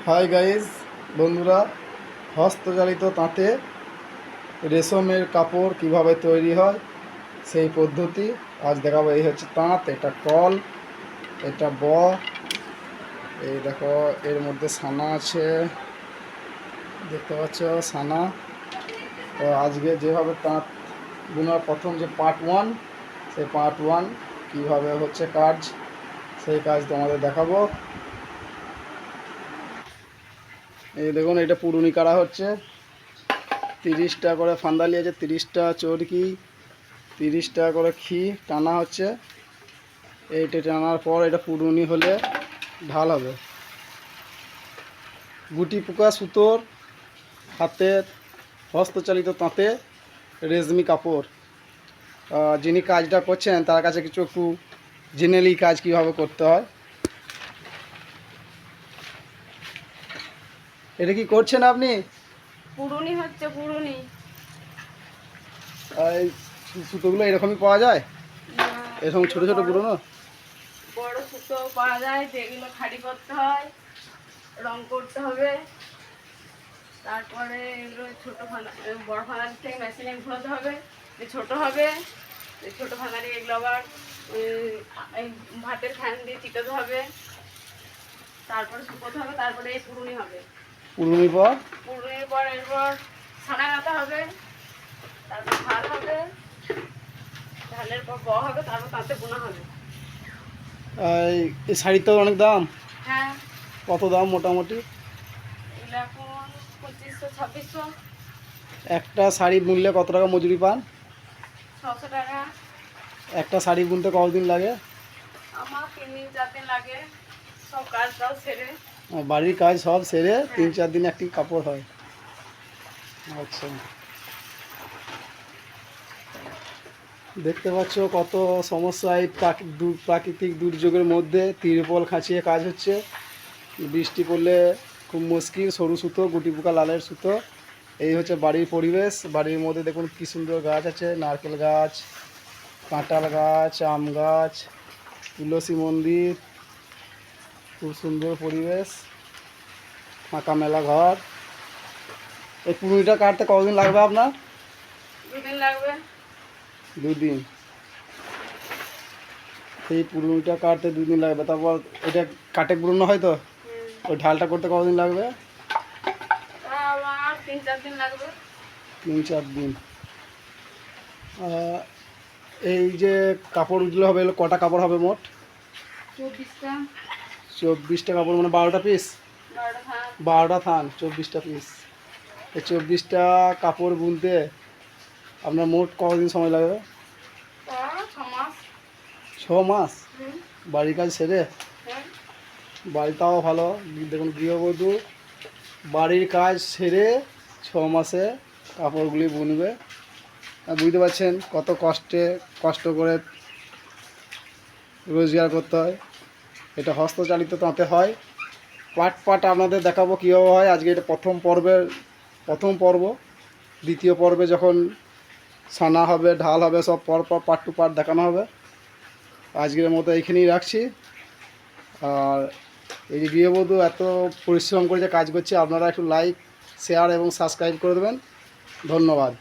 Hi guys বন্ধুরা, হস্তচালিত তাঁতে রেশমের কাপড় কিভাবে তৈরি হয় সেই পদ্ধতি আজ দেখাবো। এই হচ্ছে তাঁত, এটা কল, এটা এই দেখো এর মধ্যে সানা আছে, দেখতে পাচ্ছ সানা। তো আজকে যেভাবে তাঁত বোনার প্রথম যে পার্ট 1, সেই পার্ট 1 কীভাবে হচ্ছে কাজ, সেই কাজ তোমাদের দেখাবো। এই দেখুন, এটা পুরুনি কাটা হচ্ছে। 30টা করে ফান্দালি আছে, 30টা চরকি, 30টা করে টানা হচ্ছে। এইটা টানার পর এটা পুরুনি হলে ঢাল হবে। গুটি পোকা সুতোর হাতের হস্তচালিত তাঁতে রেশমি কাপড়। যিনি কাজটা করছেন তার কাছে কিছু একটু জেনে নিই কাজ কীভাবে করতে হয়। এটা কি করছেন আপনি? পুরুনি হচ্ছে পুরুনি। এই সুতোগুলো এরকমই পাওয়া যায়, এরকম ছোট ছোট পুরনো? বড় সুতো পাওয়া যায়, যেগুলো খাড়ি করতে হয়, রং করতে হবে। তারপরে এগুলো বড় ফাঁদারি থেকে মেশিনে ঘোরাতে হবে, যে ছোট হবে। ছোট ফাঁদারি এগুলো আবার এই ভাতের ফ্যান দিয়ে চিটাতে হবে, তারপরে শুকোতে হবে, তারপরে এই পুরুনি হবে। পুরুনির পর এরপর ছানা গাঁথা হবে, তারপর ঢাল হবে, ঢালের পর হবে, তারপর তাতে বোনা হবে। এই শাড়ির তো অনেক দাম। হ্যাঁ। কত দাম মোটামুটি? এগুলো এখন 2500-2600। একটা শাড়ি বুনলে কত টাকা মজুরি পান? 600 টাকা। একটা শাড়ি বুনতে কতদিন লাগে? আমার 3-4 দিন লাগে, সব কাজ টাজ সেরে। বাড়ির কাজ সব সেরে 3-4 দিন একটি কাপড় হয়। আচ্ছা, দেখতে পাচ্ছ কত সমস্যা। এই প্রাকৃতিক দুর্যোগের মধ্যে তিরপল খাঁচিয়ে কাজ হচ্ছে। বৃষ্টি পড়লে খুব মুশকিল। সরু সুতো, গুটি পোকা লালের সুতো। এই হচ্ছে বাড়ির পরিবেশ। বাড়ির মধ্যে দেখুন কী সুন্দর গাছ আছে, নারকেল গাছ, কাঁঠাল গাছ, আম গাছ, তুলসী মন্দির, খুব সুন্দর পরিবেশ, ফাঁকা মেলা ঘর। এই পুরুলিটা কাটতে কতদিন লাগবে আপনার? 2 দিন লাগবে। 2 দিন। এই পুরুলিটা কাটতে 2 দিন লাগবে। তারপর এটা কাটে পুরনো হয় তো, ওই ঢালটা করতে কতদিন লাগবে? আমার 3-4 দিন লাগবে। 3-4 দিন। এই যে কাপড়গুলো হবে, এগুলো কটা কাপড় হবে মোট? 24টা। 24টা কাপড়, মানে 12টা পিস? 12টা থান, 24টা পিস। এই 24টা কাপড় বুনতে আপনার মোট কতদিন সময় লাগবে? 6 মাস। 6 মাস বাড়ির কাজ সেরে? বাড়িটাও ভালো। দেখুন, গৃহবধূ বাড়ির কাজ সেরে 6 মাসে কাপড়গুলি বুনবে। বুঝতে পারছেন কত কষ্ট করে রোজগার করতে হয়। এটা হস্তচালিত তাঁতে হয়। পার্ট আপনাদের দেখাবো কীভাবে হয়। আজকে এটা প্রথম পর্ব। দ্বিতীয় পর্বে যখন সানা হবে, ঢাল হবে, সব পার্ট টু পার্ট দেখানো হবে। আজকের মতো এইখানেই রাখছি। আর এই যে গৃহবধূ এত পরিশ্রম করে যে কাজ করছে, আপনারা একটু লাইক, শেয়ার এবং সাবস্ক্রাইব করে দেবেন। ধন্যবাদ।